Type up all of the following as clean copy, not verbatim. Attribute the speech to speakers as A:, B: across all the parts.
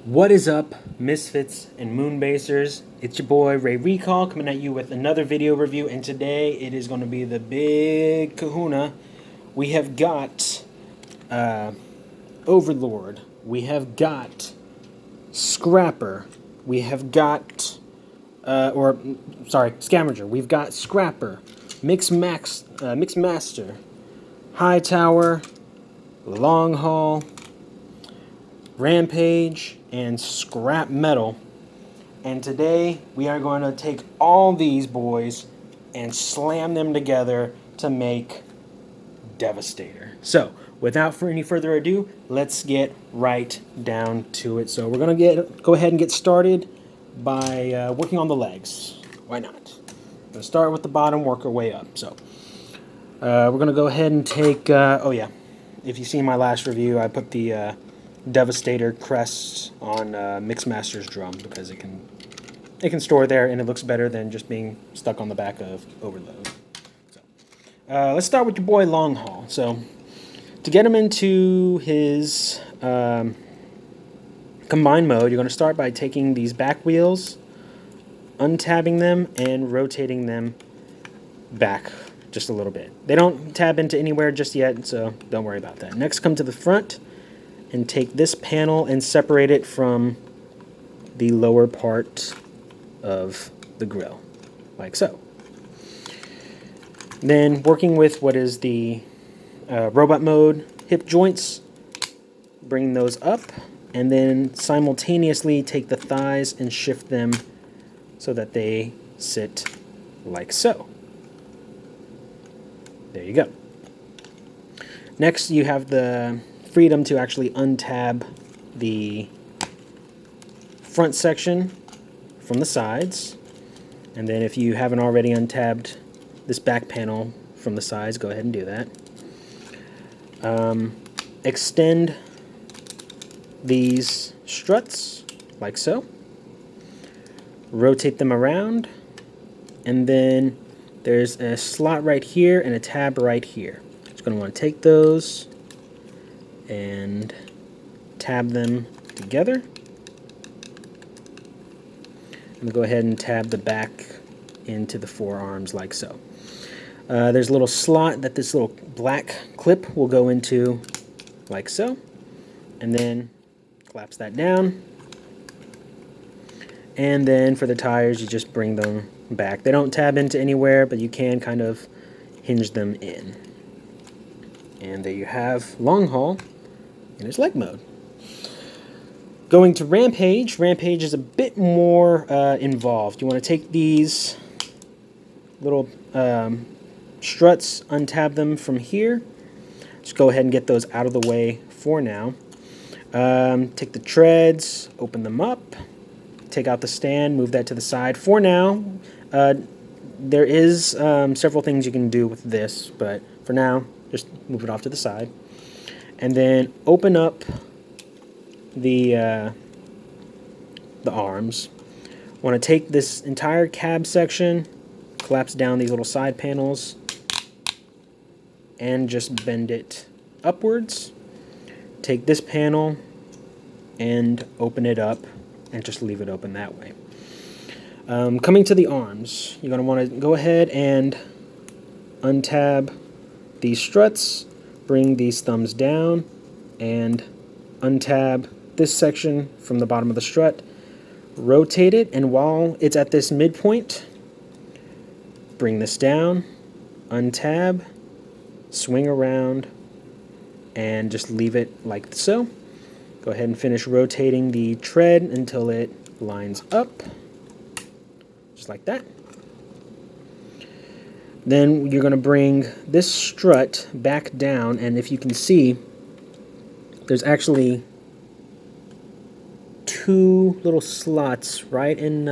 A: What is up, Misfits and Moonbasers? It's your boy Ray Recall coming at you with another video review, and today it is going to be the big kahuna. We have got Overlord, we have got Scrapper, we have got, Scavenger, we've got Scrapper, Mixmaster, High Tower, Long Haul, Rampage, and Scrap Metal. And today we are going to take all these boys and slam them together to make Devastator. So, without any further ado, let's get right down to it. So we're going to go ahead and get started by working on the legs. Why not? We're going to start with the bottom, work our way up. So we're going to go ahead and take, if you see my last review, I put the Devastator Crest on Mixmaster's drum because it can store there and it looks better than just being stuck on the back of Overload. So, let's start with your boy Long Haul. So to get him into his combined mode, you're going to start by taking these back wheels, untabbing them, and rotating them back just a little bit. They don't tab into anywhere just yet, so don't worry about that. Next, come to the front and take this panel and separate it from the lower part of the grill, like so. Then working with what is the robot mode hip joints, bring those up, and then simultaneously take the thighs and shift them so that they sit like so. There you go. Next, you have the freedom to actually untab the front section from the sides, and then if you haven't already untabbed this back panel from the sides, go ahead and do that. Extend these struts like so, rotate them around, and then there's a slot right here and a tab right here. Just going to want to take those and tab them together. I'm going to go ahead and tab the back into the forearms like so. There's a little slot that this little black clip will go into like so, and then collapse that down. And then for the tires, you just bring them back. They don't tab into anywhere, but you can kind of hinge them in. And there you have Long Haul in his leg mode. Going to Rampage. Rampage is a bit more involved. You want to take these little struts, untab them from here. Just go ahead and get those out of the way for now. Take the treads, open them up, take out the stand, move that to the side. For now, there is several things you can do with this, but for now, just move it off to the side. And then open up the arms. Want to take this entire cab section, collapse down these little side panels, and just bend it upwards. Take this panel and open it up, and just leave it open that way. Coming to the arms, you're going to want to go ahead and untab these struts, bring these thumbs down, and untab this section from the bottom of the strut, rotate it, and while it's at this midpoint, bring this down, untab, swing around, and just leave it like so. Go ahead and finish rotating the tread until it lines up, just like that. Then you're going to bring this strut back down, and if you can see, there's actually two little slots right in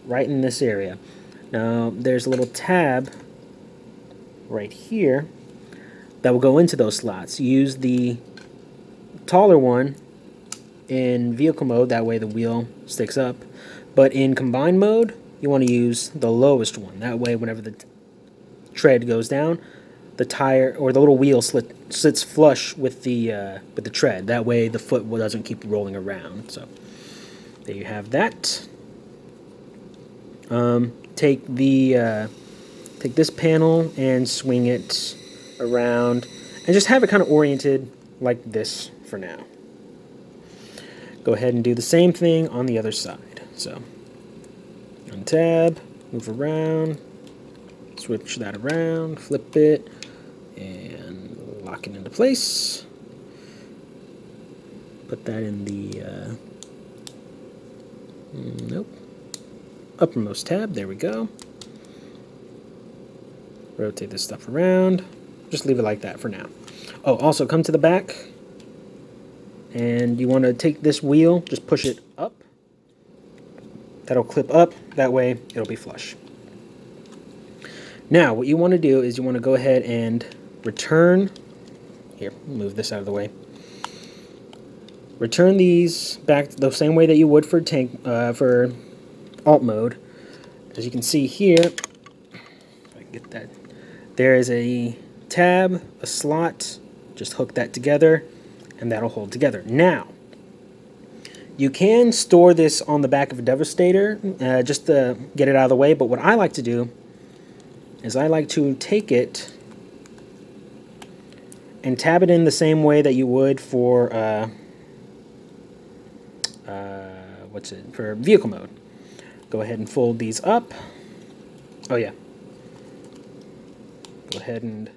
A: this area. Now there's a little tab right here that will go into those slots. Use the taller one in vehicle mode, that way the wheel sticks up, but in combined mode you want to use the lowest one. That way whenever the tread goes down, the tire or the little wheel sits flush with the tread. That way the foot doesn't keep rolling around. So there you have that. Take this panel and swing it around and just have it kind of oriented like this for now. Go ahead and do the same thing on the other side. So untab, move around, switch that around, flip it, and lock it into place. Put that in the uppermost tab. There we go. Rotate this stuff around. Just leave it like that for now. Oh, also come to the back, and you want to take this wheel, just push it up. That'll clip up. That way it'll be flush. Now what you want to do is you want to go ahead and return. Here, move this out of the way. Return these back the same way that you would for for alt mode. As you can see here, if I can get that, there is a tab, a slot. Just hook that together, and that'll hold together. Now, you can store this on the back of a Devastator just to get it out of the way. But what I like to do is I like to take it and tab it in the same way that you would for for vehicle mode. Go ahead and fold these up. Oh yeah. Go ahead and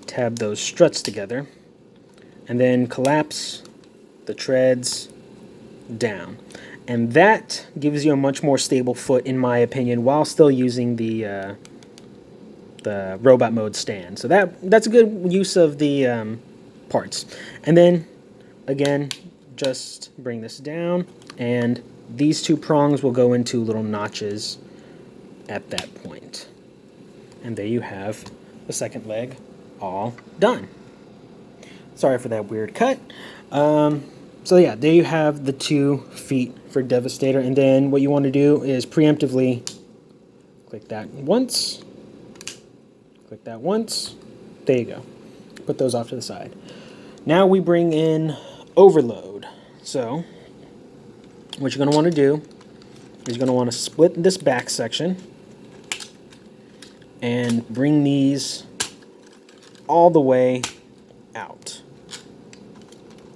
A: tab those struts together, and then collapse the treads down. And that gives you a much more stable foot, in my opinion, while still using the robot mode stand. So that's a good use of the parts. And then, again, just bring this down, and these two prongs will go into little notches at that point. And there you have the second leg all done. Sorry for that weird cut. So yeah, there you have the 2 feet for Devastator, and then what you want to do is preemptively click that once, click that once, there you go. Put those off to the side. Now we bring in overload. So what you're going to want to do is you're going to want to split this back section and bring these all the way out,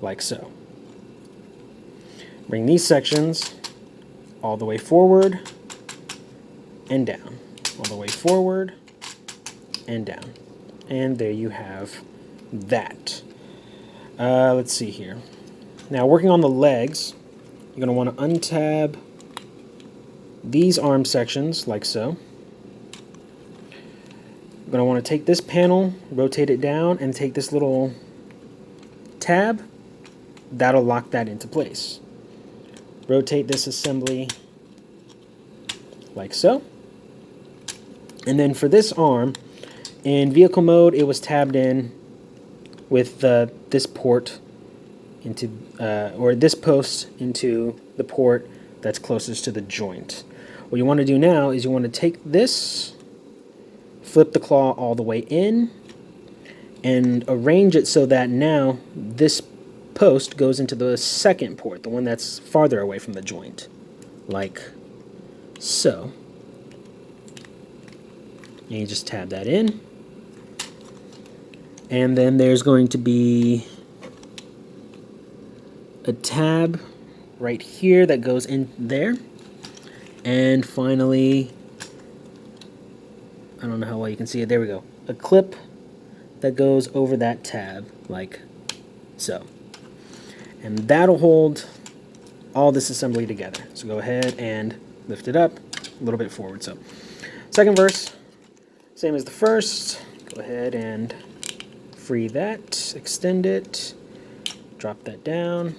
A: like so. Bring these sections all the way forward and down, all the way forward and down. And there you have that. Let's see here. Now, working on the legs, you're going to want to untab these arm sections like so. You're going to want to take this panel, rotate it down, and take this little tab. That'll lock that into place. Rotate this assembly like so. And then for this arm, in vehicle mode, it was tabbed in with this port into, or this post into the port that's closest to the joint. What you want to do now is you want to take this, flip the claw all the way in, and arrange it so that now this post goes into the second port, the one that's farther away from the joint, like so. And you just tab that in. And then there's going to be a tab right here that goes in there. And finally, I don't know how well you can see it. There we go. A clip that goes over that tab, like so. And that'll hold all this assembly together. So go ahead and lift it up a little bit forward. So second verse, same as the first. Go ahead and free that, extend it, drop that down.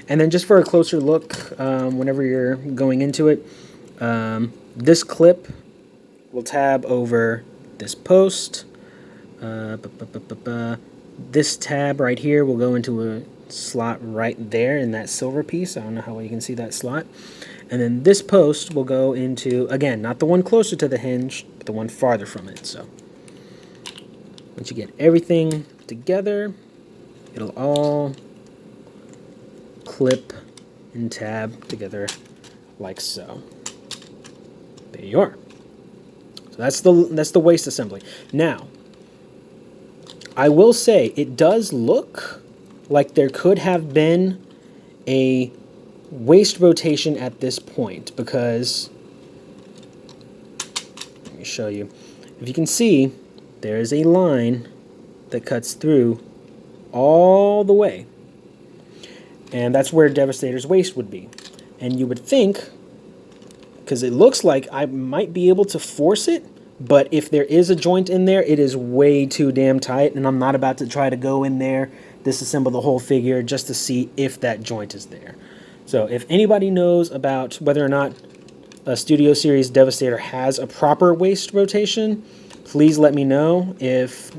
A: And then just for a closer look, whenever you're going into it, this clip will tab over this post. This tab right here will go into a slot right there in that silver piece. I don't know how well you can see that slot. And then this post will go into, again, not the one closer to the hinge, but the one farther from it. So Once you get everything together, it'll all clip and tab together like so. There you are. So that's the waist assembly. Now, I will say it does look like there could have been a waist rotation at this point, because let me show you. If you can see, there is a line that cuts through all the way, and that's where Devastator's waist would be. And you would think, because it looks like I might be able to force it, but if there is a joint in there, it is way too damn tight, and I'm not about to try to go in there, disassemble the whole figure just to see if that joint is there. So if anybody knows about whether or not a Studio Series Devastator has a proper waist rotation, please let me know. If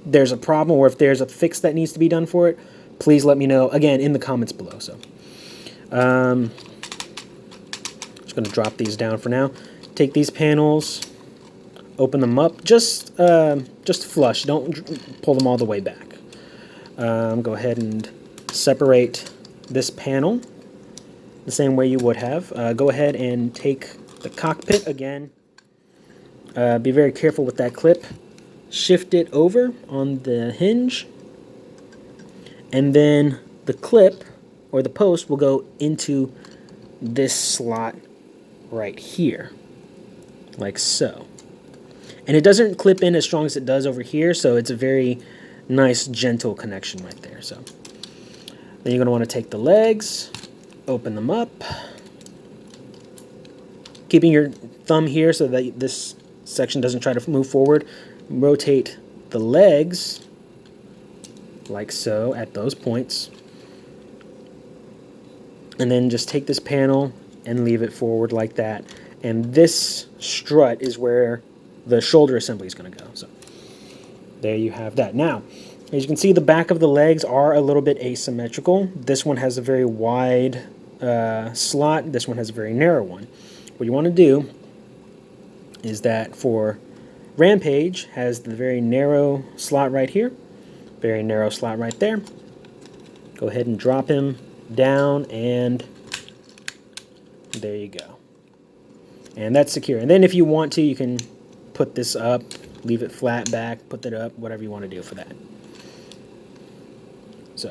A: there's a problem or if there's a fix that needs to be done for it, please let me know, again, in the comments below. So just going to drop these down for now. Take these panels, open them up, just flush, don't pull them all the way back. Go ahead and separate this panel the same way you would have. Go ahead and take the cockpit again. Be very careful with that clip. Shift it over on the hinge, and then the clip or the post will go into this slot right here, like so. And it doesn't clip in as strong as it does over here, so it's a very nice, gentle connection right there. So then you're going to want to take the legs, open them up, keeping your thumb here so that this section doesn't try to move forward. Rotate the legs like so at those points, and then just take this panel and leave it forward like that. And this strut is where the shoulder assembly is going to go. So there you have that. Now, as you can see, the back of the legs are a little bit asymmetrical. This one has a very wide slot. This one has a very narrow one. What you want to do is that for Rampage has the very narrow slot right here, very narrow slot right there. Go ahead and drop him down, and there you go. And that's secure. And then if you want to, you can put this up, leave it flat back, put that up, whatever you want to do for that. So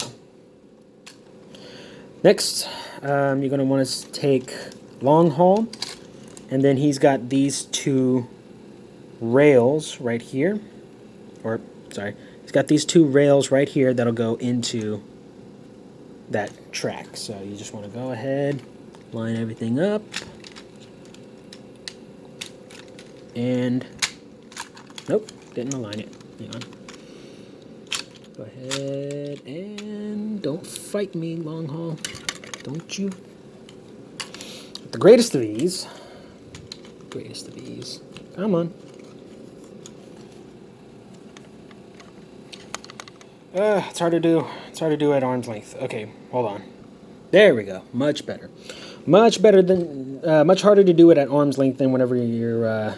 A: next, you're going to want to take long haul, and then he's got these two rails right here, or sorry, he's got these two rails right here that'll go into that track. So you just want to go ahead, line everything up, and nope, didn't align it. Hang on. Go ahead and don't fight me, long haul. Don't you? The greatest of ease. Come on. It's hard to do. It's hard to do at arm's length. Okay, hold on. There we go. Much better. Much better than. Much harder to do it at arm's length than whenever you are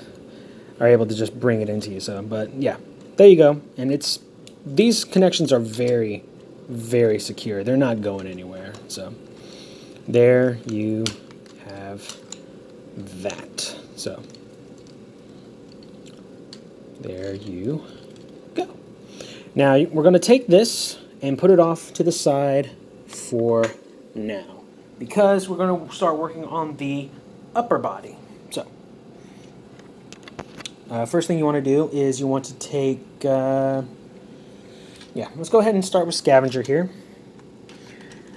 A: able to just bring it into you. So, but yeah, there you go. And it's these connections are very, very secure. They're not going anywhere. So, there you have that. So, there you go. Now, we're going to take this and put it off to the side for now, because we're going to start working on the upper body. So, first thing you want to do is you want to take, let's go ahead and start with Scavenger here.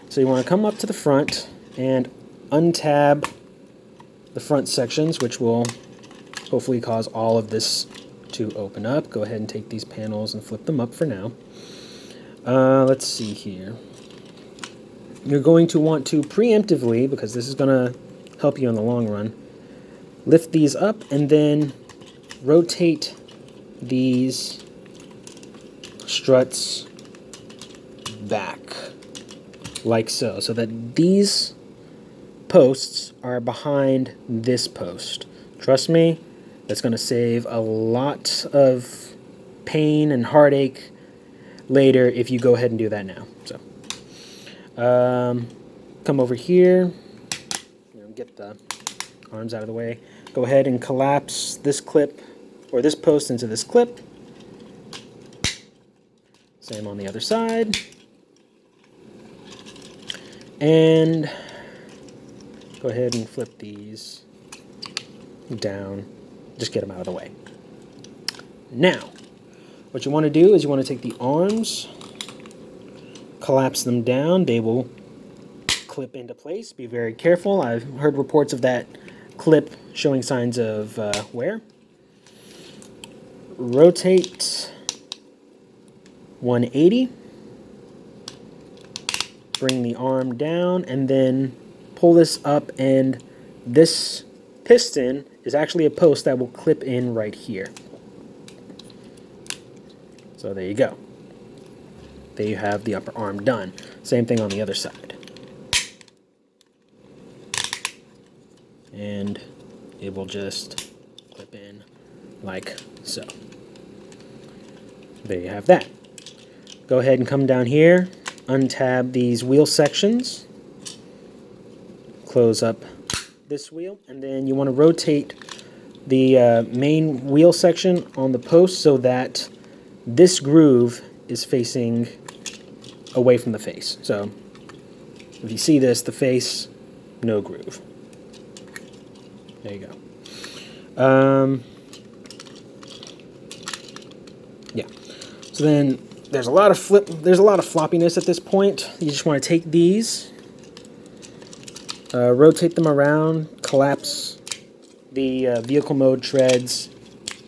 A: So you want to come up to the front and untab the front sections, which will hopefully cause all of this to open up. Go ahead and take these panels and flip them up for now. Let's see here. You're going to want to preemptively, because this is going to help you in the long run, lift these up and then rotate these struts back like so, so that these posts are behind this post. Trust me, that's going to save a lot of pain and heartache later if you go ahead and do that now. So come over here, get the arms out of the way. Go ahead and collapse this clip or this post into this clip. Same on the other side. And go ahead and flip these down. Just get them out of the way. Now, what you want to do is you want to take the arms, collapse them down. They will clip into place. Be very careful. I've heard reports of that clip showing signs of wear. Rotate 180. Bring the arm down and then pull this up, and this piston is actually a post that will clip in right here. So there you go. There you have the upper arm done. Same thing on the other side. And it will just clip in like so. There you have that. Go ahead and come down here, untab these wheel sections, close up this wheel, and then you want to rotate the main wheel section on the post so that this groove is facing away from the face. So if you see this, the face, no groove. There you go. Yeah. So then there's a lot of floppiness at this point. You just want to take these, rotate them around, collapse the vehicle mode treads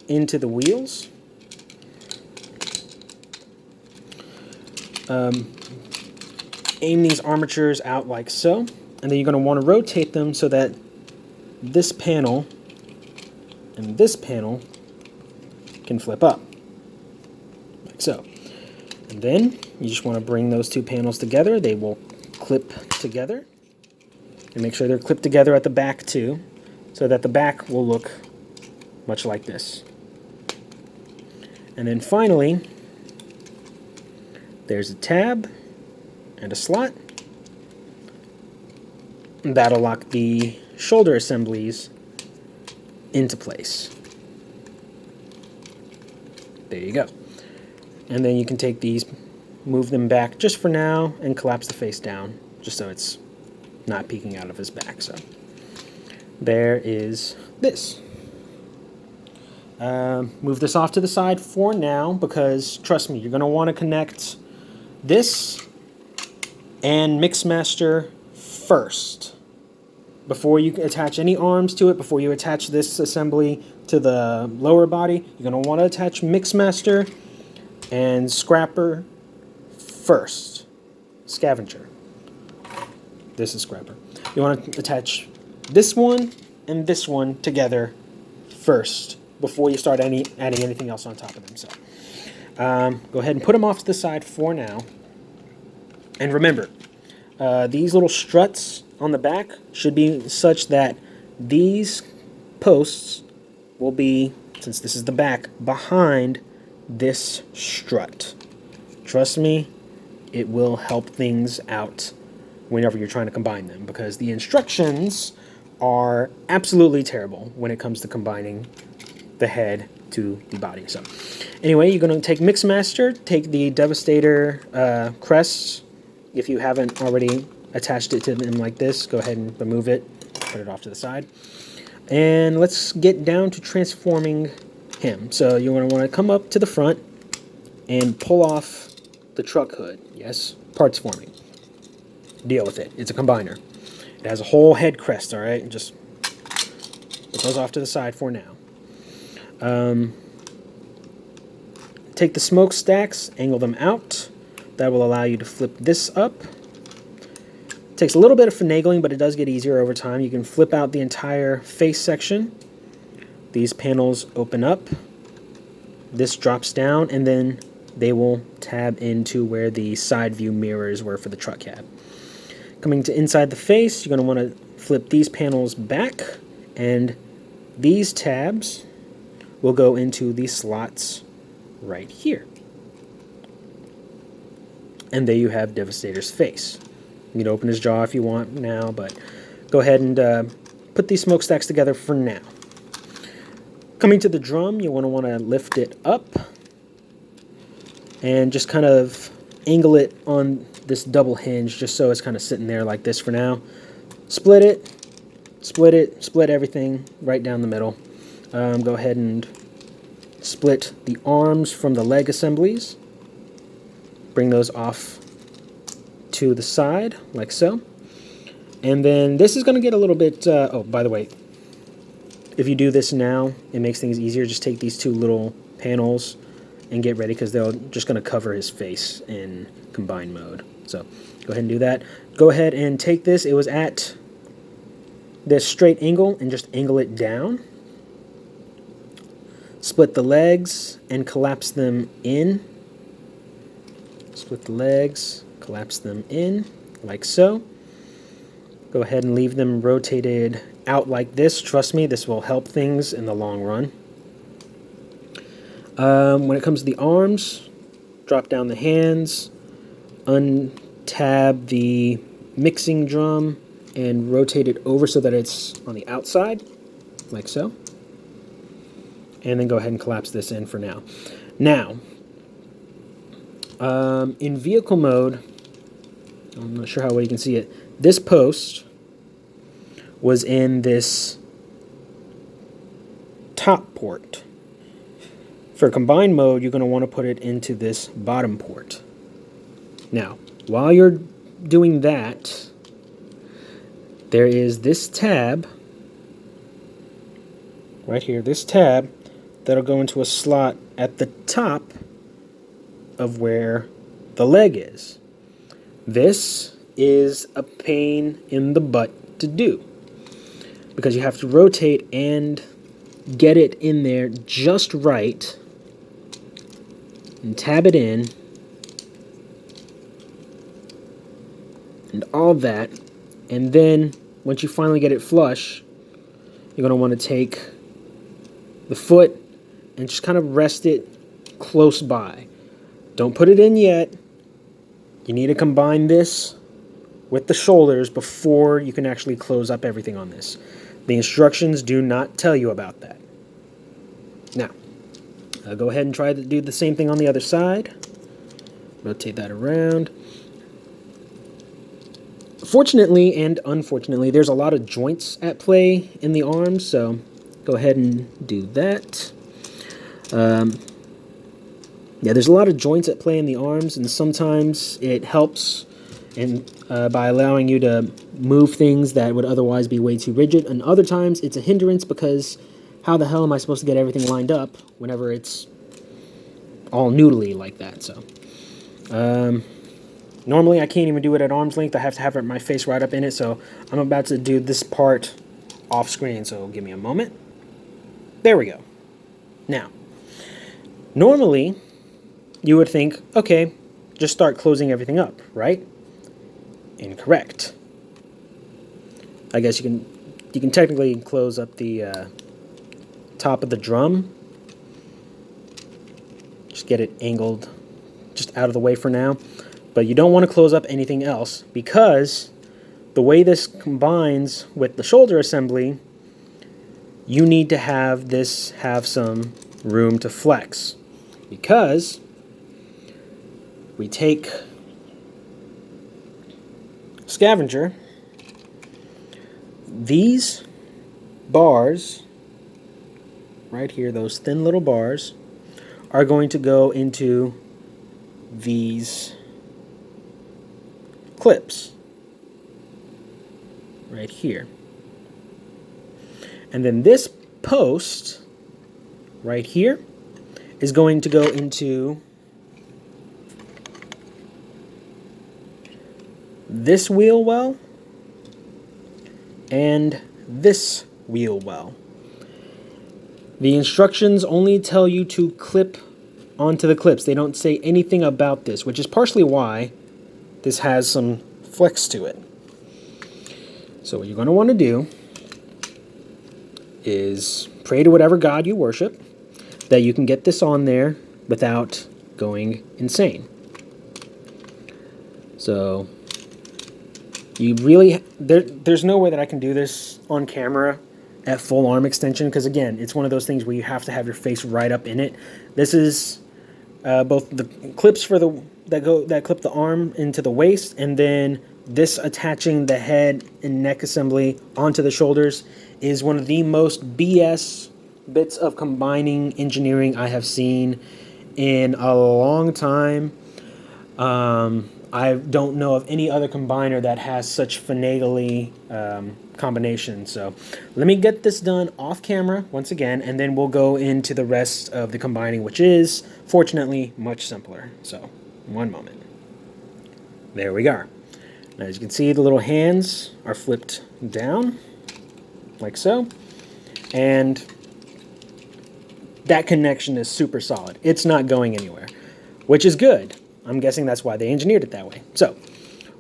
A: into the wheels. Aim these armatures out like so, and then you're going to want to rotate them so that this panel and this panel can flip up, like so. And then you just want to bring those two panels together. They will clip together. And make sure they're clipped together at the back too, so that the back will look much like this. And then finally, there's a tab and a slot. That'll lock the shoulder assemblies into place. There you go. And then you can take these, move them back just for now, and collapse the face down, just so it's not peeking out of his back. So there is this. Move this off to the side for now, because trust me, you're going to want to connect this and Mixmaster first before you attach any arms to it. Before you attach this assembly to the lower body, you're going to want to attach Mixmaster and Scrapper first. Scavenger. This is Scrapper. You want to attach this one and this one together first before you start adding anything else on top of them. So go ahead and put them off to the side for now. And remember, these little struts on the back should be such that these posts will be, since this is the back, behind this strut. Trust me, it will help things out whenever you're trying to combine them, because the instructions are absolutely terrible when it comes to combining the head to the body. So anyway, you're going to take Mixmaster, take the Devastator Crest. If you haven't already attached it to them like this, go ahead and remove it, put it off to the side. And let's get down to transforming him. So you want to come up to the front and pull off the truck hood. Yes, parts forming. Deal with it. It's a combiner. It has a whole head crest, all right? Just put those off to the side for now. Take the smokestacks, angle them out. That will allow you to flip this up. It takes a little bit of finagling, but it does get easier over time. You can flip out the entire face section. These panels open up. This drops down, and then they will tab into where the side view mirrors were for the truck cab. Coming to inside the face, you're going to want to flip these panels back, and these tabs will go into these slots right here. And there you have Devastator's face. You can open his jaw if you want now, but go ahead and put these smokestacks together for now. Coming to the drum, you want to lift it up and just kind of angle it on this double hinge just so it's kind of sitting there like this for now. Split it, split everything right down the middle. Go ahead and split the arms from the leg assemblies. Bring those off to the side like so. And then this is going to get a little bit, oh, by the way, if you do this now, it makes things easier. Just take these two little panels and get ready because they're just going to cover his face in combined mode. So go ahead and do that. Go ahead and take this. It was at this straight angle and just angle it down. Split the legs and collapse them in. Split the legs, collapse them in like so. Go ahead and leave them rotated out like this. Trust me, this will help things in the long run. When it comes to the arms, drop down the hands, untab the mixing drum, and rotate it over so that it's on the outside, like so. And then go ahead and collapse this in for now. Now, in vehicle mode, I'm not sure how well you can see it, this post was in this top port. For combined mode, you're going to want to put it into this bottom port. Now, while you're doing that, there is this tab, right here, this tab, that'll go into a slot at the top of where the leg is. This is a pain in the butt to do because you have to rotate and get it in there just right and tab it in and all that, and then once you finally get it flush, you're going to want to take the foot and just kind of rest it close by. Don't put it in yet. You need to combine this with the shoulders before you can actually close up everything on this. The instructions do not tell you about that. Now, go ahead and try to do the same thing on the other side. Rotate that around. Fortunately and unfortunately, there's a lot of joints at play in the arms, so go ahead and do that. Yeah, there's a lot of joints at play in the arms, and sometimes it helps by allowing you to move things that would otherwise be way too rigid, and other times it's a hindrance because how the hell am I supposed to get everything lined up whenever it's all noodly like that? So, normally I can't even do it at arm's length. I have to have my face right up in it, so I'm about to do this part off screen, so give me a moment. There we go. Now, normally you would think, okay, just start closing everything up, right? Incorrect. I guess you can technically close up the top of the drum. Just get it angled just out of the way for now. But you don't want to close up anything else because the way this combines with the shoulder assembly, you need to have this have some room to flex. Because we take Scavenger, these bars right here, those thin little bars, are going to go into these clips right here. And then this post right here is going to go into this wheel well and this wheel well. The instructions only tell you to clip onto the clips. They don't say anything about this, which is partially why this has some flex to it. So what you're going to want to do is pray to whatever god you worship that you can get this on there without going insane. So you really, there's no way that I can do this on camera at full arm extension, because again, it's one of those things where you have to have your face right up in it. This is both the clips for that clip the arm into the waist, and then this attaching the head and neck assembly onto the shoulders is one of the most BS bits of combining engineering I have seen in a long time. I don't know of any other combiner that has such finagly combination. So let me get this done off camera once again, and then we'll go into the rest of the combining, which is fortunately much simpler. So one moment. There we are. Now, as you can see, the little hands are flipped down like so, and that connection is super solid. It's not going anywhere, which is good. I'm guessing that's why they engineered it that way. So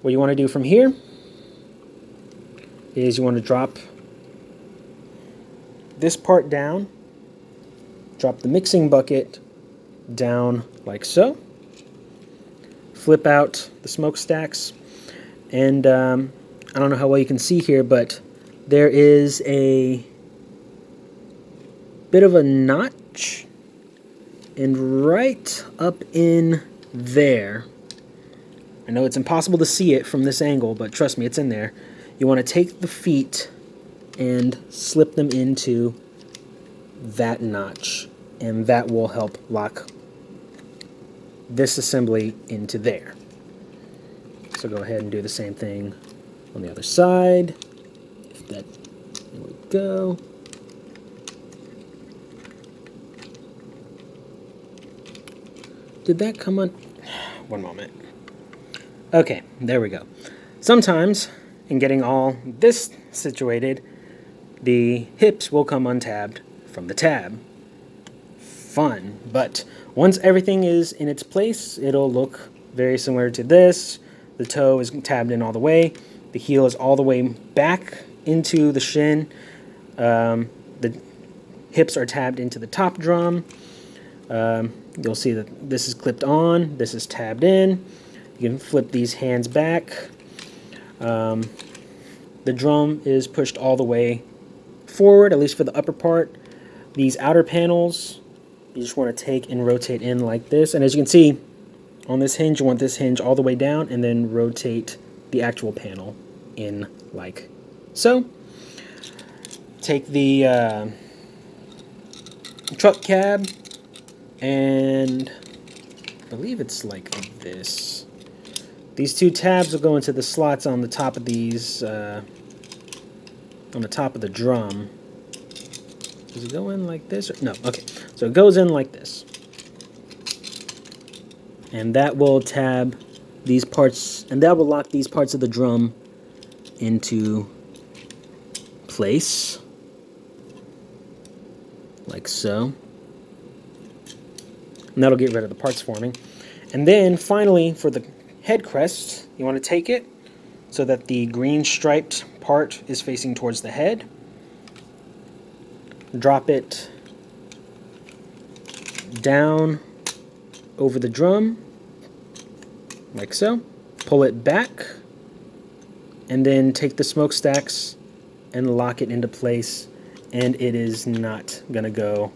A: what you want to do from here is you want to drop this part down, drop the mixing bucket down like so, flip out the smokestacks, and I don't know how well you can see here, but there is a bit of a notch, and right up in there, I know it's impossible to see it from this angle, but trust me, it's in there. You want to take the feet and slip them into that notch, and that will help lock this assembly into there. So go ahead and do the same thing on the other side. If that, there we go. Did that come on? One moment. Okay, there we go. Sometimes, in getting all this situated, the hips will come untabbed from the tab. Fun, but once everything is in its place, it'll look very similar to this. The toe is tabbed in all the way. The heel is all the way back into the shin. The hips are tabbed into the top drum. You'll see that this is clipped on, this is tabbed in. You can flip these hands back. The drum is pushed all the way forward, at least for the upper part. These outer panels, you just want to take and rotate in like this. And as you can see, on this hinge, you want this hinge all the way down, and then rotate the actual panel in like so. Take the truck cab, and I believe it's like this. These two tabs will go into the slots on the top of these, on the top of the drum. Does it go in like this? Or, no, okay. So it goes in like this. And that will tab these parts, and that will lock these parts of the drum into place, like so. And that'll get rid of the parts forming. And then finally, for the head crest, you want to take it so that the green striped part is facing towards the head. Drop it down over the drum, like so. Pull it back, and then take the smokestacks and lock it into place, and it is not going to go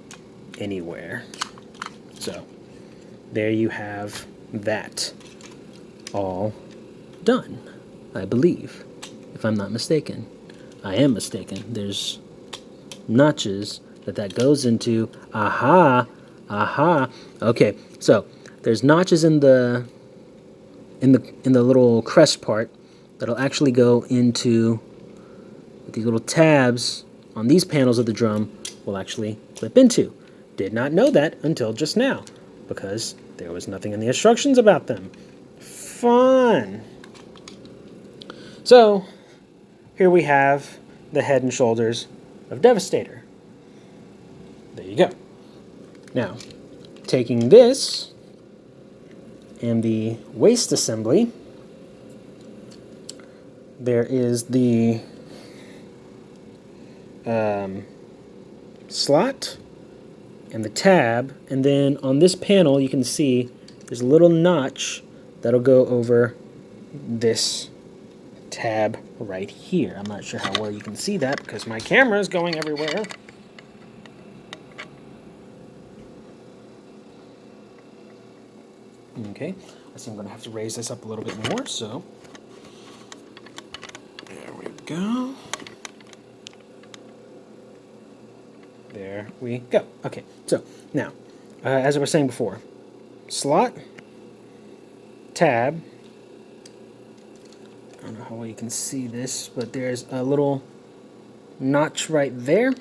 A: anywhere. So there you have that all done, I believe, if I'm not mistaken. I am mistaken. There's notches that goes into. Aha, aha. Okay, so there's notches in the little crest part that'll actually go into these little tabs on these panels of the drum will actually clip into. Did not know that until just now, because there was nothing in the instructions about them. Fun! So, here we have the head and shoulders of Devastator. There you go. Now, taking this and the waist assembly, there is the slot and the tab, and then on this panel you can see there's a little notch that'll go over this tab right here. I'm not sure how well you can see that because my camera is going everywhere. Okay, I see I'm going to have to raise this up a little bit more, so there we go. There we go. Okay, so now, as I was saying before, slot, tab. I don't know how well you can see this, but there's a little notch right there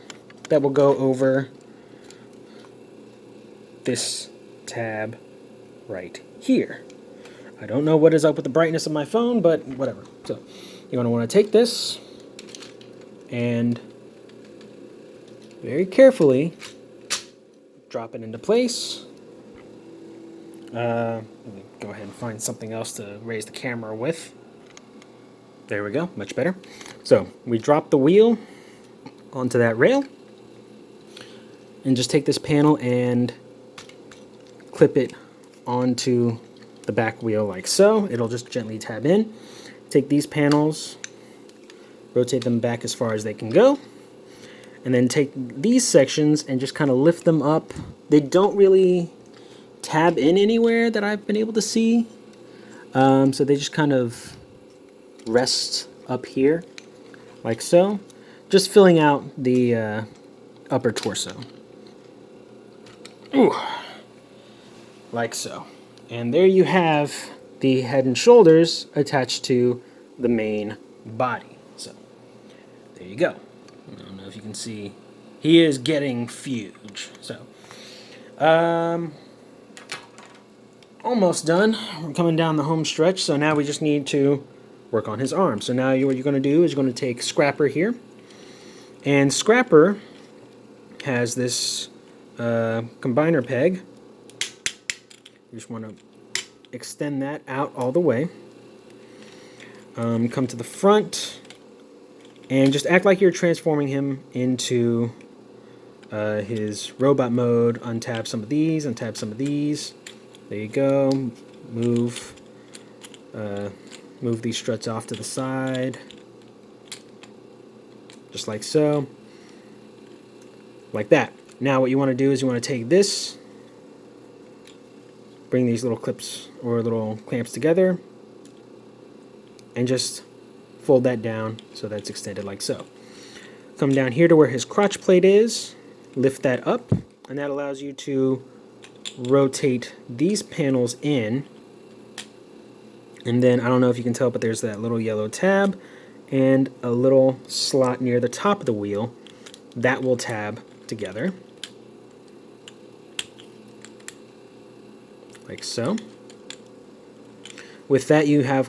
A: that will go over this tab right here. I don't know what is up with the brightness of my phone, but whatever. So you're going to want to take this and very carefully drop it into place. Let me go ahead and find something else to raise the camera with. There we go, much better. So we drop the wheel onto that rail and just take this panel and clip it onto the back wheel like so. It'll just gently tab in. Take these panels, rotate them back as far as they can go, and then take these sections and just kind of lift them up. They don't really tab in anywhere that I've been able to see, so they just kind of rest up here like so, just filling out the upper torso. Ooh. Like so. And there you have the head and shoulders attached to the main body. So there you go. I don't know if you can see. He is getting huge. So almost done. We're coming down the home stretch. So now we just need to work on his arm. So now what you're going to do is you're going to take Scrapper here. And Scrapper has this combiner peg. You just want to extend that out all the way. Come to the front and just act like you're transforming him into his robot mode. Untap some of these, untap some of these. There you go. Move these struts off to the side. Just like so. Like that. Now what you want to do is you want to take this, bring these little clips or little clamps together, and just fold that down so that's extended like so. Come down here to where his crotch plate is, lift that up, and that allows you to rotate these panels in. And then, I don't know if you can tell, but there's that little yellow tab and a little slot near the top of the wheel that will tab together. Like so. With that, you have